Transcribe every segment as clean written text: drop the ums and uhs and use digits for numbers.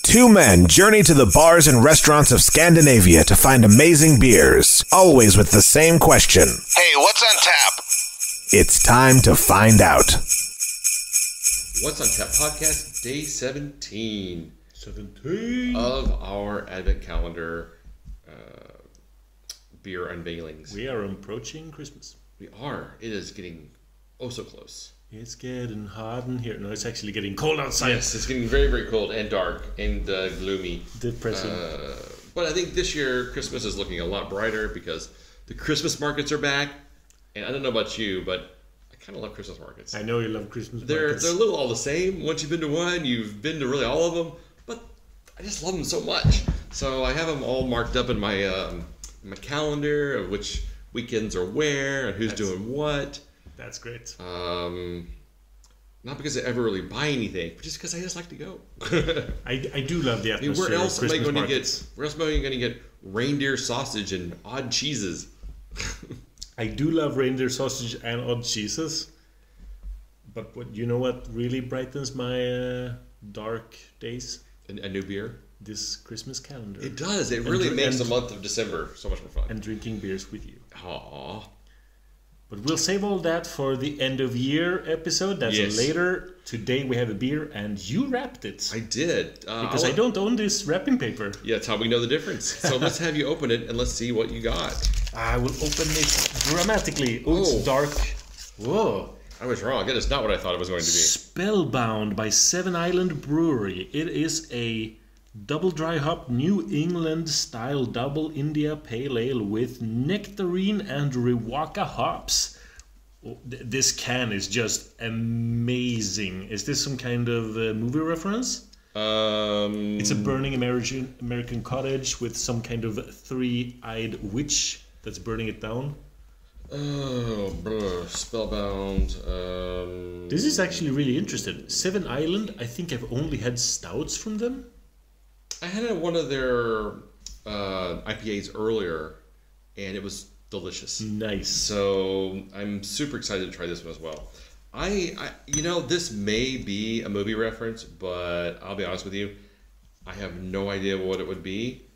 Two men journey to the bars and restaurants of Scandinavia to find amazing beers, always with the same question. Hey, what's on tap? It's time to find out. What's on Tap Podcast, day 17. 17 of our Advent calendar beer unveilings. We are approaching Christmas. We are. It is getting oh so close. It's getting hot in here. No, it's actually getting cold outside. Yes, it's getting very, very cold and dark and gloomy. Depressing. But I think this year Christmas is looking a lot brighter because the Christmas markets are back. And I don't know about you, but I kind of love Christmas markets. I know you love Christmas They're markets. a little all the same. Once you've been to one, you've been to really all of them. But I just love them so much. So I have them all marked up in my my calendar of which weekends are where and who's doing what. That's great. Not because I ever really buy anything, but just because I just like to go. I do love the atmosphere. Where else of Christmas am I going markets. to get? Where else am I going to get reindeer sausage and odd cheeses? I do love reindeer sausage and odd cheeses. But you know what really brightens my dark days? A new beer. This Christmas calendar. It does. It really makes the month of December so much more fun. And drinking beers with you. Aww. But we'll save all that for the end of year episode. That's later. Today we have a beer, and you wrapped it. I did. Because I don't own this wrapping paper. Yeah, that's how we know the difference. So let's have you open it, and let's see what you got. I will open it dramatically. Oh, it's dark. Whoa. I was wrong. That is not what I thought it was going to be. Spellbound by Seven Island Brewery. It is a double dry hop New England style double India pale ale with Nectarine and Riwaka hops. Oh, this can is just amazing. Is this some kind of movie reference? It's a burning American cottage with some kind of three-eyed witch that's burning it down. Oh, Spellbound. This is actually really interesting. Seven Island, I think I've only had stouts from them. I had one of their IPAs earlier, and it was delicious. Nice. So I'm super excited to try this one as well. I this may be a movie reference, but I'll be honest with you, I have no idea what it would be.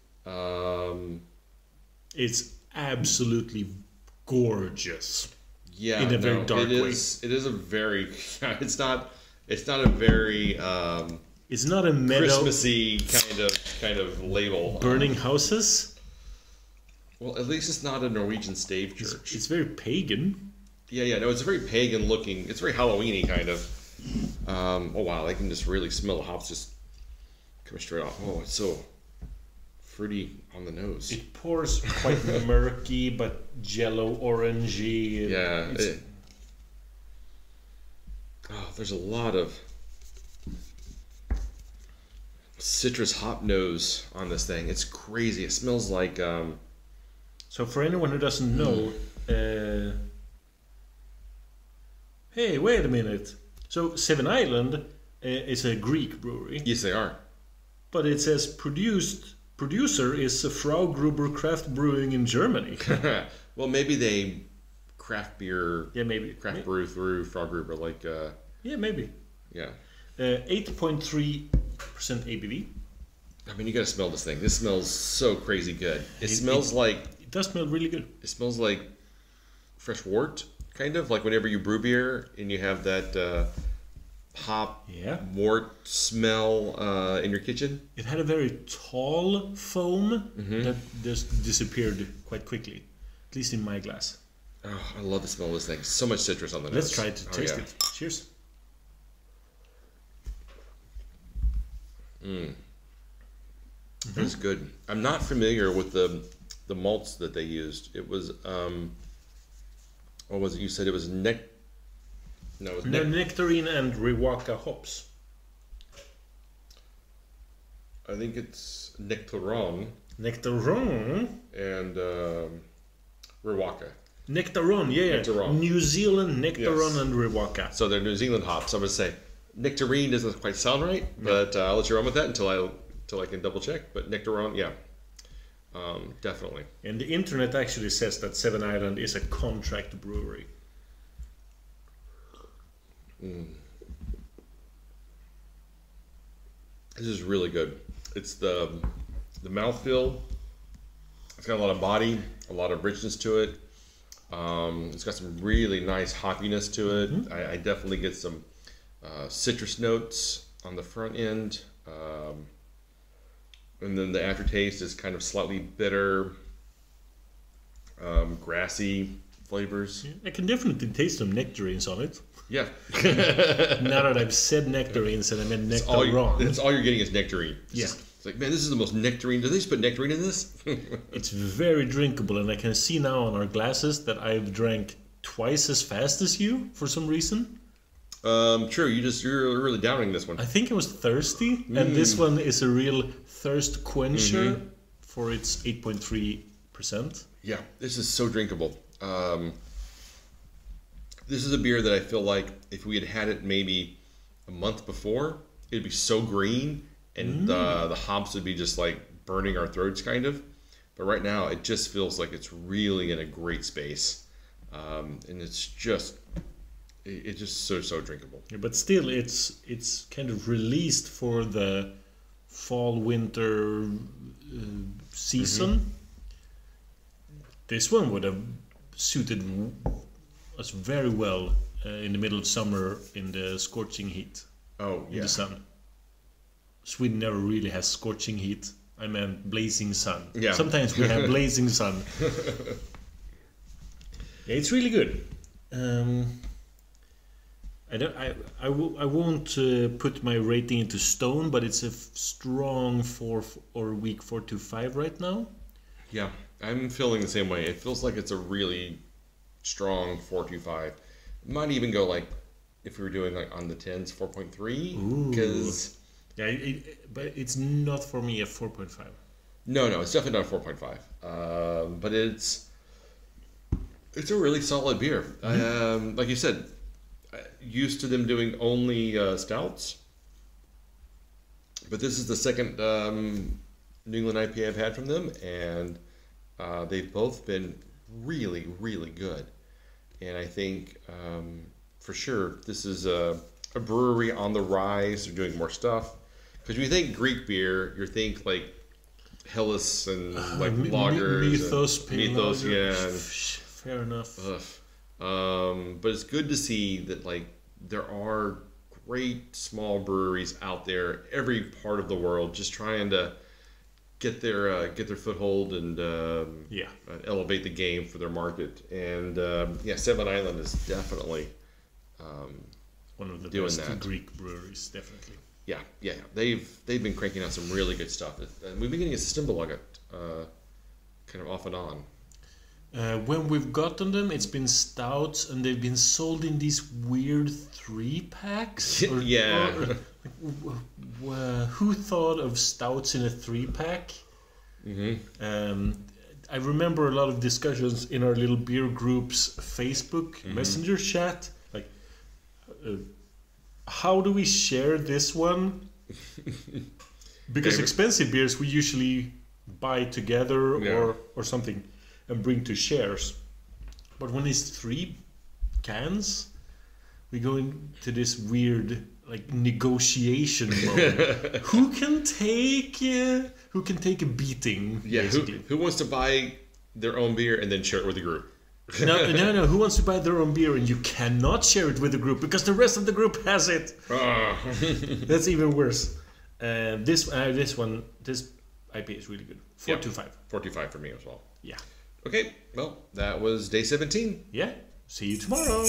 It's absolutely gorgeous. Yeah, in a very dark way. It is a very. It's not a very. It's not a meadow Christmassy kind of label. Burning houses. Well, at least it's not a Norwegian stave church. It's very pagan. Yeah. No, it's very pagan looking. It's very Halloweeny kind of. Oh wow, I can just really smell the hops just coming straight off. Oh, it's so fruity on the nose. It pours quite murky but jello orangey. Yeah. There's a lot of citrus hop nose on this thing. It's crazy. It smells like So for anyone who doesn't know, hey, wait a minute. So Seven Island is a Greek brewery. Yes, they are. But it says producer is Frau Gruber Craft Brewing in Germany. Well, maybe they craft beer. Yeah, maybe. Craft brew through Frau Gruber, like. Yeah, maybe. Yeah. 8.3% ABV. I mean, you gotta smell this thing. This smells so crazy good. It smells like. It does smell really good. It smells like fresh wort, kind of like whenever you brew beer and you have that hop wort smell in your kitchen. It had a very tall foam that just disappeared quite quickly, at least in my glass. Oh, I love the smell of this thing. So much citrus on the nose. Let's try to taste it. Cheers. That's good. I'm not familiar with the malts that they used. It was what was it? You said it was Nectarine and Riwaka hops. I think it's Nectaron. Nectaron and Riwaka. Nectaron, yeah. Nectaron. New Zealand Nectaron and Riwaka. So they're New Zealand hops. I'm gonna say Nectarine doesn't quite sound right, but I'll let you run with that until I can double check. But Nectaron, yeah, definitely. And the internet actually says that Seven Island is a contract brewery. This is really good. It's the mouthfeel. It's got a lot of body, a lot of richness to it. It's got some really nice hoppiness to it. Mm-hmm. I definitely get some citrus notes on the front end. And then the aftertaste is kind of slightly bitter, grassy flavors. I can definitely taste some nectarines on it. Yeah. Now that I've said nectarines and I meant nectar wrong. That's all you're getting is nectarine. Yeah. It's like, man, this is the most nectarine. Did they just put nectarine in this? It's very drinkable, and I can see now on our glasses that I've drank twice as fast as you for some reason. True. You're really downing this one. I think I was thirsty, and this one is a real thirst quencher for its 8.3%. Yeah, this is so drinkable. This is a beer that I feel like if we had had it maybe a month before, it'd be so green, and the hops would be just like burning our throats, kind of. But right now, it just feels like it's really in a great space, and it's just so drinkable. Yeah, but still, it's kind of released for the fall winter season. This one would have suited us very well in the middle of summer in the scorching heat. Oh, yeah. In the sun. Sweden never really has scorching heat. I meant blazing sun. Yeah. Sometimes we have blazing sun. Yeah, it's really good. I won't put my rating into stone, but it's a strong 4 or weak 4 to 5 right now. Yeah, I'm feeling the same way. It feels like it's a really strong 4.25. Might even go like if we were doing like on the 10s 4.3 because yeah, but it's not for me a 4.5. No, it's definitely not a 4.5. But it's a really solid beer. Like you said, used to them doing only stouts, but this is the second New England IPA I've had from them, and they've both been really, really good. And I think for sure this is a brewery on the rise. They're doing more stuff, because when you think Greek beer, you think like Helles and like lagers, Mythos, yeah. Fair enough. But it's good to see that like there are great small breweries out there, every part of the world, just trying to get their foothold and elevate the game for their market. And Seven Island is definitely one of the doing best that. Greek breweries, definitely. Yeah. They've been cranking out some really good stuff. And we've been getting a symbol of it kind of off and on. When we've gotten them, it's been stouts, and they've been sold in these weird 3-packs. Who thought of stouts in a 3-pack? I remember a lot of discussions in our little beer group's Facebook messenger chat. Like, how do we share this one? Because expensive beers we usually buy together or something and bring to shares. But when it's 3 cans, we go into this weird like negotiation mode. Who can take a beating? Yeah, who wants to buy their own beer and then share it with the group? No. Who wants to buy their own beer and you cannot share it with the group because the rest of the group has it? That's even worse. This IPA is really good. 4.25. 4.25 for me as well. Yeah. Okay, well, that was day 17. Yeah. See you tomorrow.